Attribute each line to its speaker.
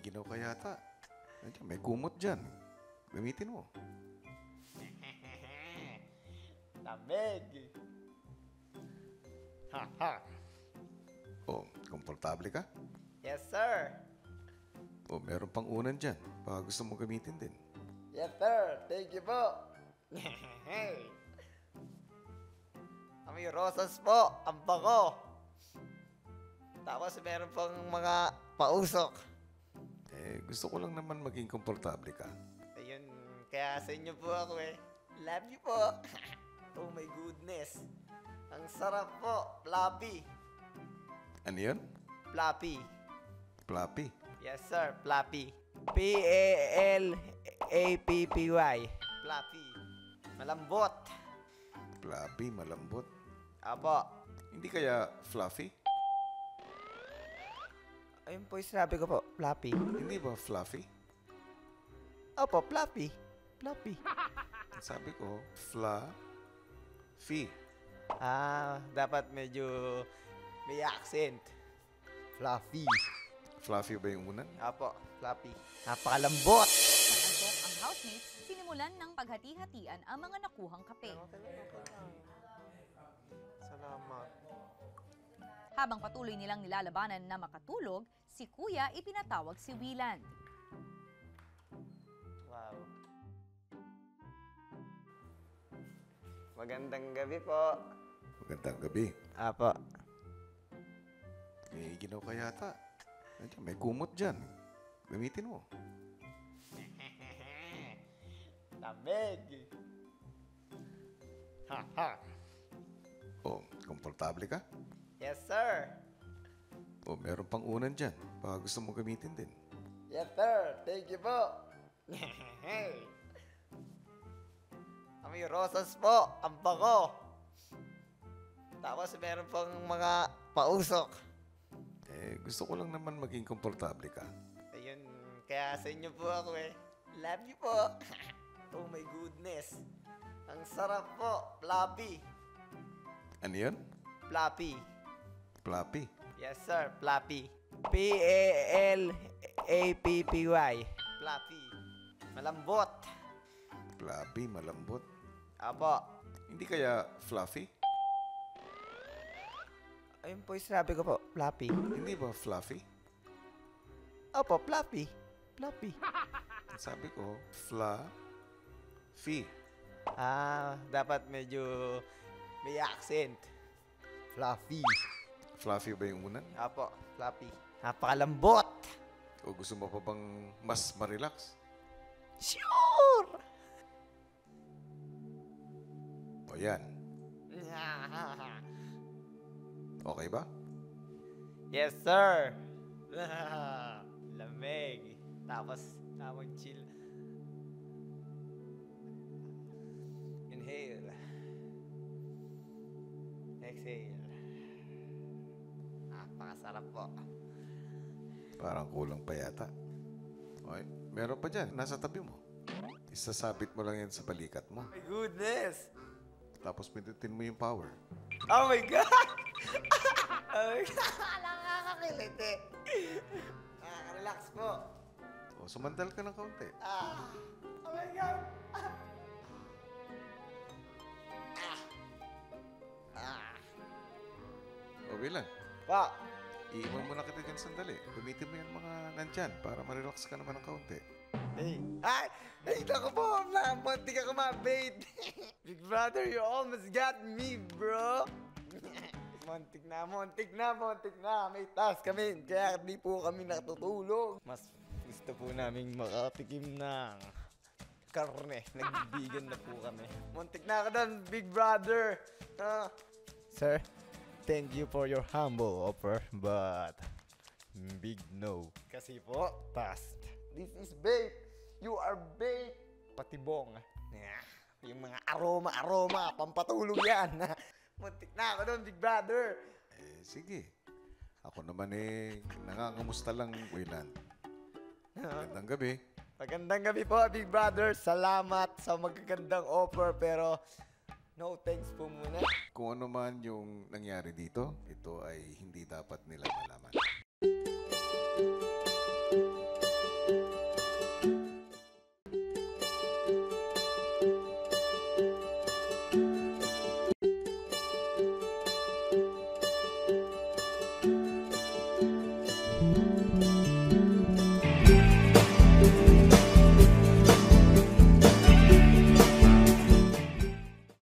Speaker 1: ginaw ka yata. Nandiyan, may kumot dyan. Gamitin mo.
Speaker 2: Lamig! Ha ha!
Speaker 1: O, komportable ka?
Speaker 2: Yes, sir!
Speaker 1: O, meron pang unan dyan. Baka gusto mo gamitin din.
Speaker 2: Yes, sir! Thank you po! Kami rosas po! Ang bango! Tapos meron pang mga pausok.
Speaker 1: Gusto ko lang naman maging komportable ka.
Speaker 2: Ayun, kaya sa inyo po ako eh. Love you po! Oh my goodness! Ang sarap po! Fluffy!
Speaker 1: Ano yun?
Speaker 2: Fluffy!
Speaker 1: Fluffy.
Speaker 2: Yes, sir. Fluffy. P-A-L-A-P-P-Y. Fluffy. Malambot.
Speaker 1: Fluffy, malambot.
Speaker 2: Apo.
Speaker 1: Hindi kaya fluffy?
Speaker 2: Ayun po yung sinabi ko po. Fluffy.
Speaker 1: Hindi ba fluffy?
Speaker 2: Opo, fluffy. Fluffy.
Speaker 1: Sabi ko, fluffy.
Speaker 2: Dapat medyo may accent. Fluffy.
Speaker 1: Fluffy ba yung unan?
Speaker 2: Apo, fluffy. Napakalambot.
Speaker 3: Nag-antok ang housemates, sinimulan ng paghati-hatian ang mga nakuhang kape.
Speaker 2: Salamat.
Speaker 3: Habang patuloy nilang nilalabanan na makatulog, si Kuya ipinatawag si Wieland.
Speaker 2: Wow. Magandang gabi po.
Speaker 1: Magandang gabi.
Speaker 2: Apo.
Speaker 1: May ginaw ka yata. Nandiyan, may kumot dyan. Gamitin mo.
Speaker 2: Lamig! Ha ha!
Speaker 1: O, komportable ka?
Speaker 2: Yes, sir!
Speaker 1: O, meron pang unan dyan. Baka gusto mo gamitin din.
Speaker 2: Yes, sir! Thank you po! Kami rosas po! Ang bango! Tapos meron pang mga pausok.
Speaker 1: Gusto ko lang naman maging komportable ka.
Speaker 2: Ayun, kaya sa inyo po ako eh. Love you po! Oh my goodness! Ang sarap po! Fluffy!
Speaker 1: Ano yun?
Speaker 2: Fluffy!
Speaker 1: Fluffy.
Speaker 2: Yes, sir. Fluffy. P-A-L-A-P-P-Y. Fluffy. Malambot.
Speaker 1: Fluffy, malambot.
Speaker 2: Apo.
Speaker 1: Hindi kaya fluffy?
Speaker 2: Ayun po yung sinabi ko po. Fluffy.
Speaker 1: Hindi ba fluffy?
Speaker 2: Opo, fluffy. Fluffy.
Speaker 1: Sabi ko, fluffy.
Speaker 2: Dapat medyo may accent. Fluffy.
Speaker 1: Fluffy ba yung unan?
Speaker 2: Apo, fluffy. Napakalambot.
Speaker 1: O gusto mo pa bang mas ma-relax?
Speaker 2: Sure!
Speaker 1: O yan. Okay ba?
Speaker 2: Yes, sir. Lamig. Tapos, tamang chill. Inhale. Exhale. Napakasarap po.
Speaker 1: Parang kulang pa yata. Okay, meron pa dyan. Nasa tabi mo. Isasabit mo lang yan sa balikat mo.
Speaker 2: My goodness!
Speaker 1: Tapos pindutin mo yung power.
Speaker 2: Oh my God! Oh my God! Nakakakiliti. Nakaka-relax po.
Speaker 1: O, sumandal ka ng kaunti.
Speaker 2: Oh my God!
Speaker 1: O, bilang.
Speaker 2: Pa!
Speaker 1: Iiwan mo na kita dyan sandali. Gamitin mo yung mga nandyan para ma-relax ka naman ng kaunti.
Speaker 2: Hey! Ay! Ay, naku po! Muntik ako ma-bait! Big brother, you almost got me, bro! Muntik na, muntik na, muntik na! May task kami, kaya di po kami natutulog. Mas gusto po namin makatikim ng karne. Nagbibigan na po kami. Muntik na ako doon, big brother! Sir, thank you for your humble offer, but big no. Kasi po, task. This is bait. You are bait. Patibong. Yung mga aroma, pampatulog yan. Muntik na ako doon, big brother.
Speaker 1: Sige. Ako naman nangangamusta lang, Wayland. Magandang gabi.
Speaker 2: Magandang gabi po, big brother. Salamat sa magagandang offer, pero no thanks po muna.
Speaker 1: Kung ano man yung nangyari dito, ito ay hindi dapat nila malaman.